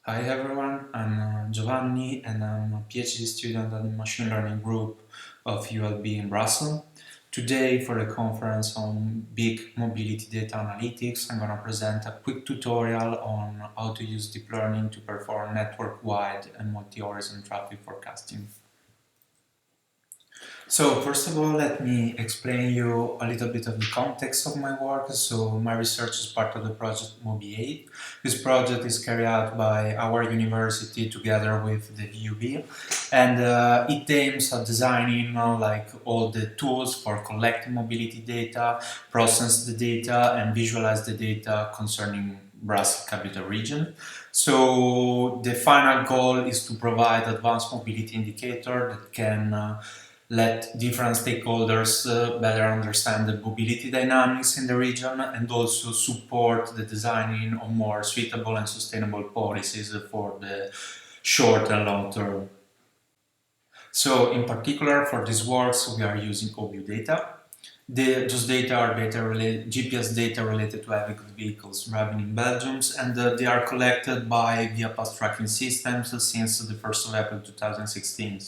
Hi everyone, I'm Giovanni and I'm a PhD student at the Machine Learning Group of ULB in Brussels. Today, for the conference on Big Mobility Data Analytics, I'm going to present a quick tutorial on how to use deep learning to perform network-wide and multi-horizon traffic forecasting. So first of all, let me explain you a little bit of the context of my work. So my research is part of the project MOBI8. This project is carried out by our university together with the VUB, and it aims at designing like all the tools for collecting mobility data, process the data, and visualize the data concerning Brussels capital region. So the final goal is to provide advanced mobility indicator that can let different stakeholders better understand the mobility dynamics in the region and also support the designing of more suitable and sustainable policies for the short and long term. So in particular for these works we are using OBU data. Those data are GPS data related to heavy goods vehicles driving in Belgium, and they are collected by via path tracking systems since the 1st of April 2016.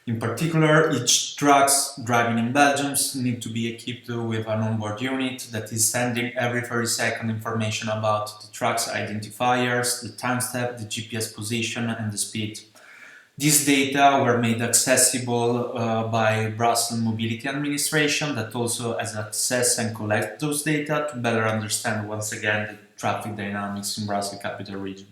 In particular, each trucks driving in Belgium need to be equipped with an onboard unit that is sending every 30 seconds information about the truck's identifiers, the time step, the GPS position, and the speed. These data were made accessible by Brussels Mobility Administration that also has access and collect those data to better understand once again the traffic dynamics in Brussels capital region.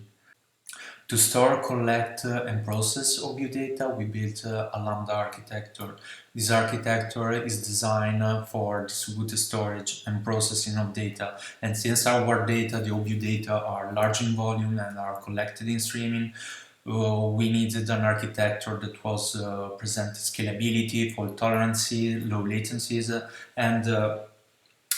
To store, collect, and process OBU data, we built a Lambda architecture. This architecture is designed for distributed storage and processing of data. And since our data, the OBU data, are large in volume and are collected in streaming, we needed an architecture that was present scalability, fault tolerance, low latencies, and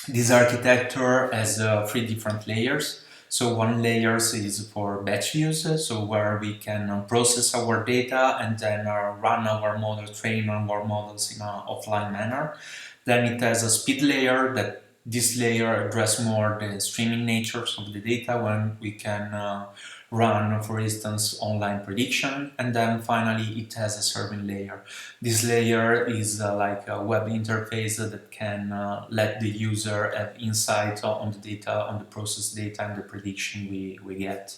this architecture has 3 different layers. So one layer is for batch use, so where we can process our data and then run our model, train our models in an offline manner. Then it has a speed layer that this layer addresses more the streaming natures of the data when we can run, for instance, online prediction. And then finally it has a serving layer. This layer is like a web interface that can let the user have insight on the data, on the processed data and the prediction we get.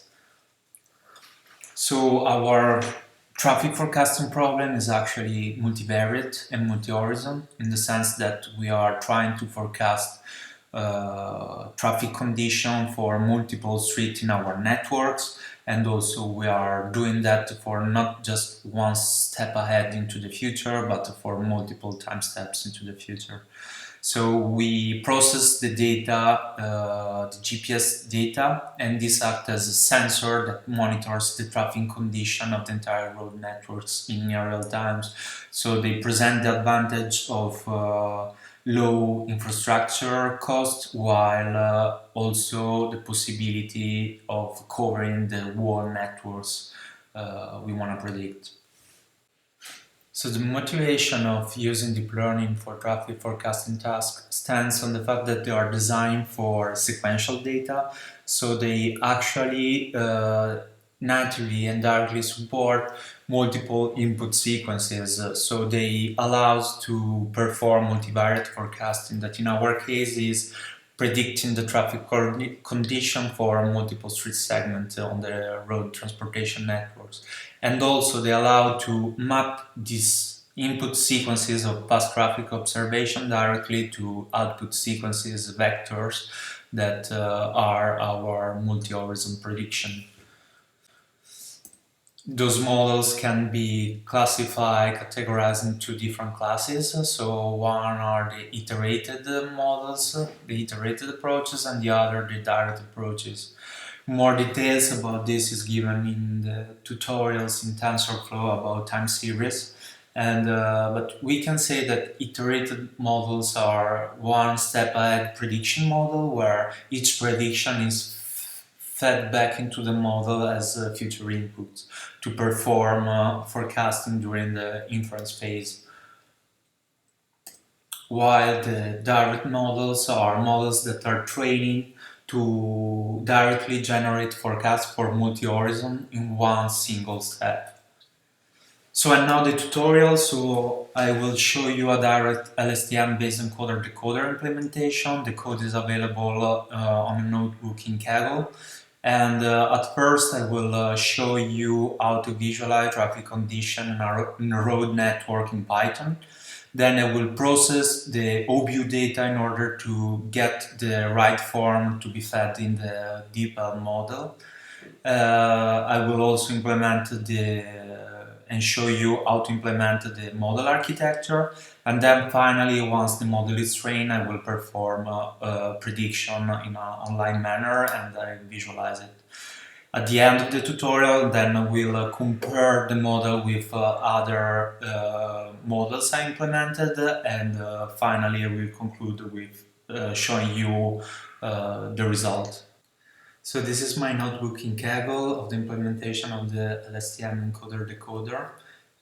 So our traffic forecasting problem is actually multivariate and multi-horizon in the sense that we are trying to forecast traffic condition for multiple streets in our networks, and also we are doing that for not just one step ahead into the future but for multiple time steps into the future. So we process the data, the GPS data, and this acts as a sensor that monitors the traffic condition of the entire road networks in near real time. So they present the advantage of low infrastructure cost while also the possibility of covering the whole networks we want to predict. So the motivation of using deep learning for traffic forecasting tasks stands on the fact that they are designed for sequential data, so they actually natively and directly support multiple input sequences. So they allow us to perform multivariate forecasting that in our case is predicting the traffic condition for multiple street segments on the road transportation networks. And also they allow to map these input sequences of past traffic observation directly to output sequences, vectors that are our multi-horizon prediction. Those models can be classified, categorized into different classes. So one are the iterated models, the iterated approaches, and the other the direct approaches. More details about this is given in the tutorials in TensorFlow about time series. And but we can say that iterated models are one step ahead prediction model where each prediction is fed back into the model as a future input to perform forecasting during the inference phase. While the direct models are models that are training to directly generate forecasts for multi-horizon in one single step. So and now the tutorial, so I will show you a direct LSTM based encoder decoder implementation. The code is available on a notebook in Kaggle. And at first I will show you how to visualize traffic condition in a road network in Python. Then I will process the OBU data in order to get the right form to be fed in the DeepL model. I will also implement and show you how to implement the model architecture, and then finally, once the model is trained, I will perform a prediction in an online manner and I visualize it. At the end of the tutorial, then we'll compare the model with other models I implemented, and finally I will conclude with showing you the result. So this is my notebook in Kaggle of the implementation of the Lstm encoder decoder.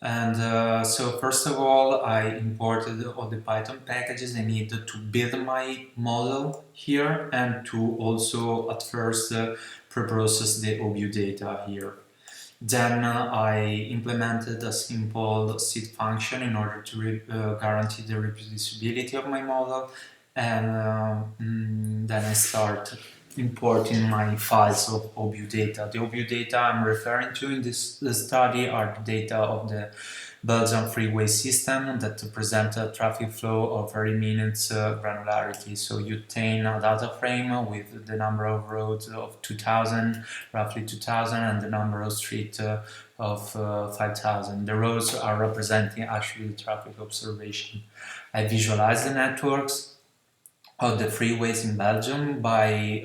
And so first of all, I imported all the Python packages I need to build my model here and to also at first pre-process the OBU data here. Then I implemented a simple seed function in order to guarantee the reproducibility of my model, and then I start importing my files of OBU data. The OBU data I'm referring to in this study are the data of the Belgian freeway system that present a traffic flow of every minute granularity. So you obtain a data frame with the number of roads of 2000, roughly 2000, and the number of streets of 5000. The roads are representing actually the traffic observation. I visualize the networks of the freeways in Belgium by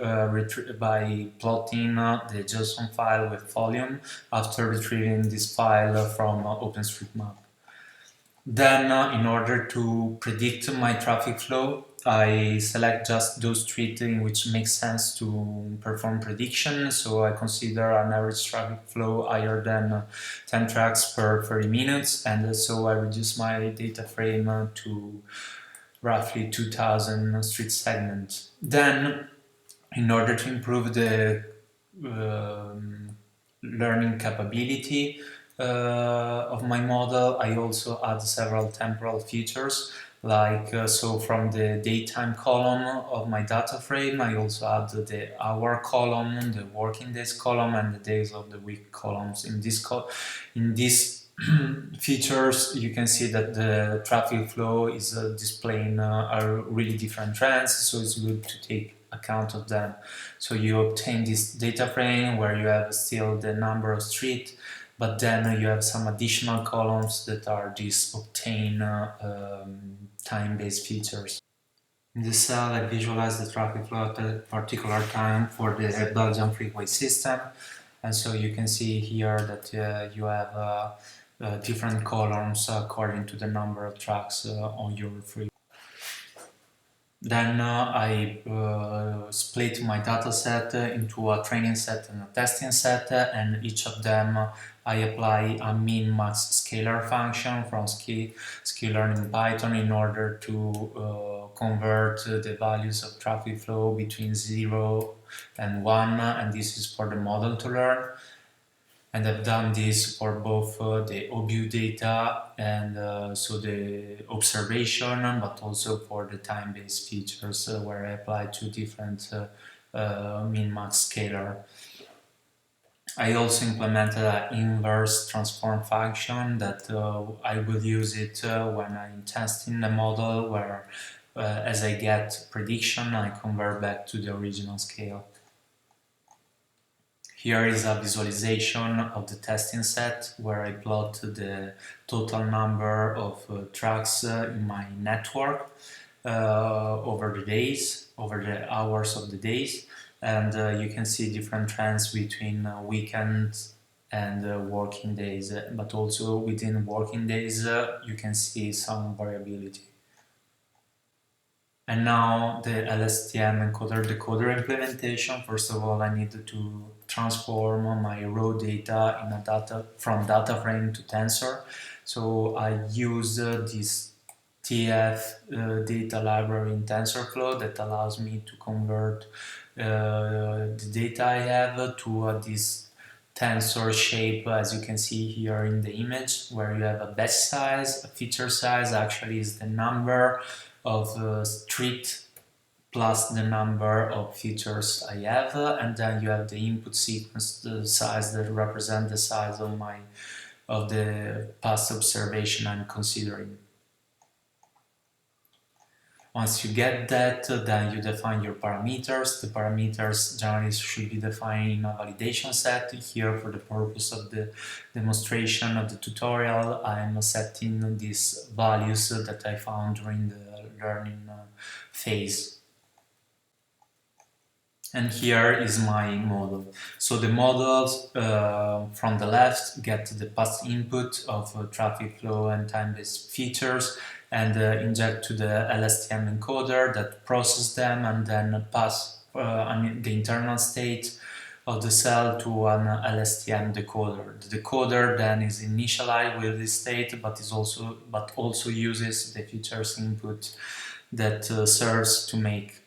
plotting the JSON file with volume after retrieving this file from OpenStreetMap. Then, in order to predict my traffic flow, I select just those streets in which makes sense to perform prediction. So I consider an average traffic flow higher than 10 tracks per 30 minutes, and so I reduce my data frame to roughly 2000 street segments. Then, in order to improve the learning capability of my model, I also add several temporal features, like so from the daytime column of my data frame, I also add the hour column, the working days column, and the days of the week columns. In this features, you can see that the traffic flow is displaying are really different trends, so it's good to take account of them. So you obtain this data frame where you have still the number of streets, but then you have some additional columns that are these obtain time-based features. In this cell, I visualize the traffic flow at a particular time for the Belgian freeway system, and so you can see here that you have different columns according to the number of tracks on your freeway. Then I split my data set into a training set and a testing set, and each of them I apply a min-max scalar function from sklearn in Python in order to convert the values of traffic flow between 0 and 1, and this is for the model to learn. And I've done this for both the OBU data and so the observation, but also for the time-based features where I apply two different min-max scalar. I also implemented an inverse transform function that I will use it when I'm testing the model, where as I get prediction, I convert back to the original scale. Here is a visualization of the testing set where I plot the total number of tracks in my network over the days, over the hours of the days, and you can see different trends between weekends and working days, but also within working days you can see some variability. And now the Lstm encoder decoder implementation. First of all, I needed to transform my raw data in from data frame to tensor. So I use this TF data library in TensorFlow that allows me to convert the data I have to this tensor shape, as you can see here in the image, where you have a batch size. A feature size actually is the number of street plus the number of features I have, and then you have the input sequence, the size that represent the size of the past observation I'm considering. Once you get that, then you define your parameters. The parameters generally should be defined in a validation set. Here, for the purpose of the demonstration of the tutorial, I'm setting these values that I found during the learning phase. And here is my model. So the models from the left get the past input of traffic flow and time-based features and inject to the Lstm encoder that process them and then pass the internal state of the cell to an Lstm decoder. The decoder then is initialized with this state, but also uses the features input that serves to make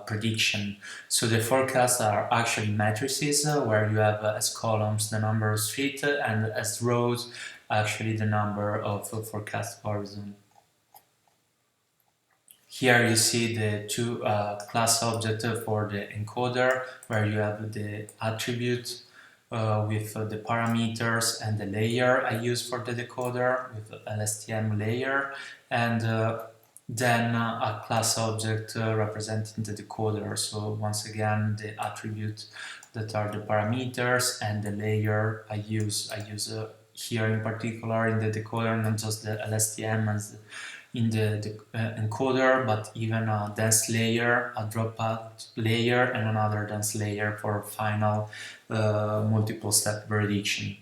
prediction. So the forecasts are actually matrices where you have as columns the number of streets and as rows actually the number of forecast horizon. Here you see the two class objects for the encoder, where you have the attribute with the parameters and the layer I use for the decoder with the Lstm layer, and then a class object representing the decoder. So once again, the attribute that are the parameters and the layer I use here in particular in the decoder, not just the Lstm as in the encoder, but even a dense layer, a dropout layer, and another dense layer for final multiple step prediction.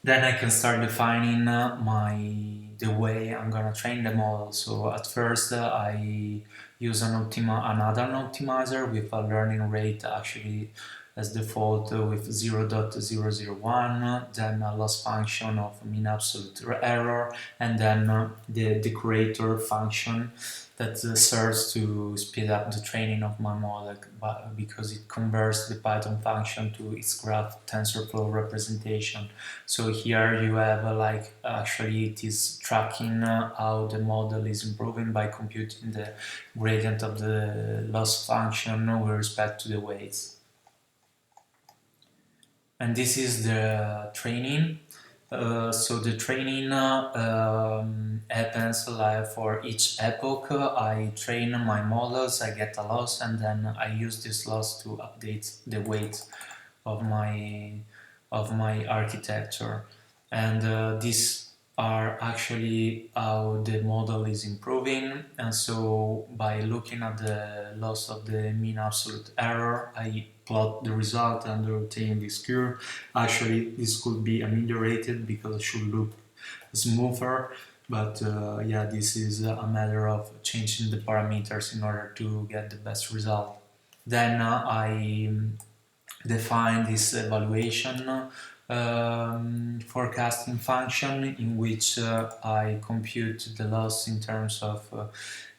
Then I can start defining the way I'm gonna train the model. So at first I use another optimizer with a learning rate actually as default with 0.001, then a loss function of mean absolute error, and then the decorator function that serves to speed up the training of my model because it converts the Python function to its graph TensorFlow representation. So here you have actually it is tracking how the model is improving by computing the gradient of the loss function with respect to the weights. And this is the training. So the training happens for each epoch. I train my models, I get a loss, and then I use this loss to update the weight of my architecture. And these are actually how the model is improving. And so by looking at the loss of the mean absolute error, I plot the result and obtain this curve. Actually, this could be ameliorated because it should look smoother, but yeah, this is a matter of changing the parameters in order to get the best result. Then I define this evaluation forecasting function in which I compute the loss in terms of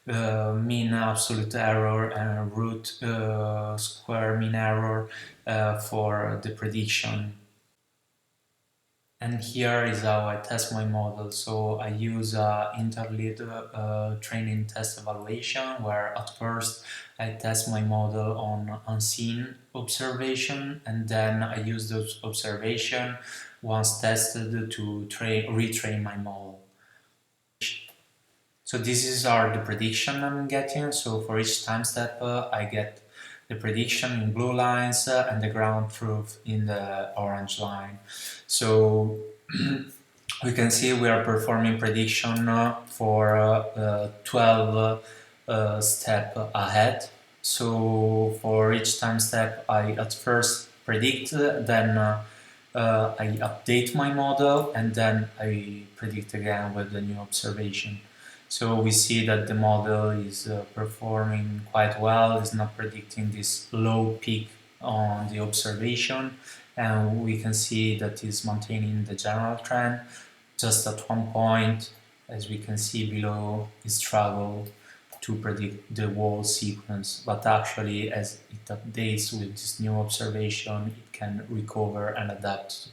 mean absolute error and root square mean error for the prediction. And here is how I test my model. So I use interleaved training test evaluation, where at first I test my model on unseen observation, and then I use those observation once tested to retrain my model. So this are the prediction I'm getting. So for each time step I get the prediction in blue lines and the ground truth in the orange line. So we can see we are performing prediction for 12 step ahead. So for each time step I at first predict, then I update my model, and then I predict again with the new observation. So we see that the model is performing quite well, it's not predicting this low peak on the observation, and we can see that it's maintaining the general trend. Just at one point, as we can see below, it struggled to predict the whole sequence, but actually as it updates with this new observation, it can recover and adapt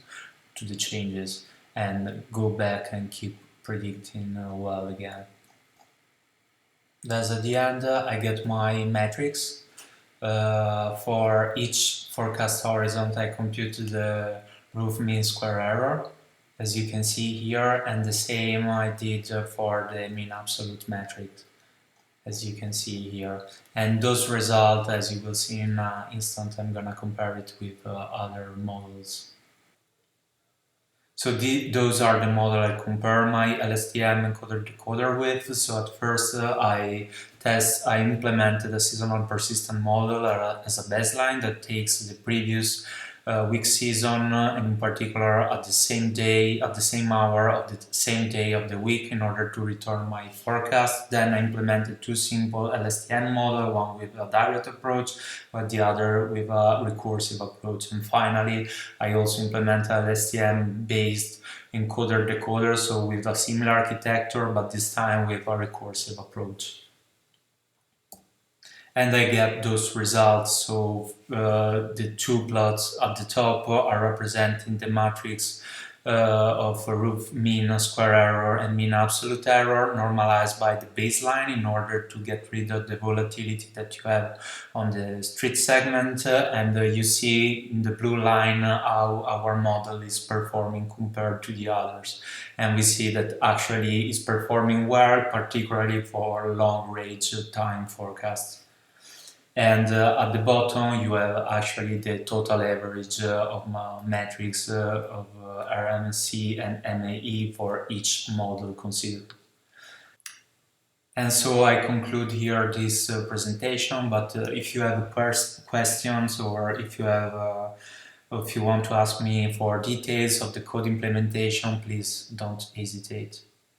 to the changes and go back and keep predicting well again. Thus at the end I get my metrics. For each forecast horizon I computed the roof mean square error, as you can see here, and the same I did for the mean absolute metric, as you can see here. And those results, as you will see in an instant, I'm gonna compare it with other models. So those are the model I compare my Lstm encoder decoder with. So at first I implemented a seasonal persistent model as a baseline that takes the previous week season, in particular at the same day, at the same hour of the same day of the week, in order to return my forecast. Then I implemented two simple Lstm model, one with a direct approach, but the other with a recursive approach. And finally, I also implemented a Lstm based encoder decoder, so with a similar architecture, but this time with a recursive approach. And I get those results. So the two plots at the top are representing the matrix of roof mean square error and mean absolute error normalized by the baseline in order to get rid of the volatility that you have on the street segment. And you see in the blue line how our model is performing compared to the others. And we see that actually it's performing well, particularly for long range time forecasts. And at the bottom you have actually the total average of metrics of RMC and MAE for each model considered. And so I conclude here this presentation, but if you have questions, or if you want to ask me for details of the code implementation, please don't hesitate.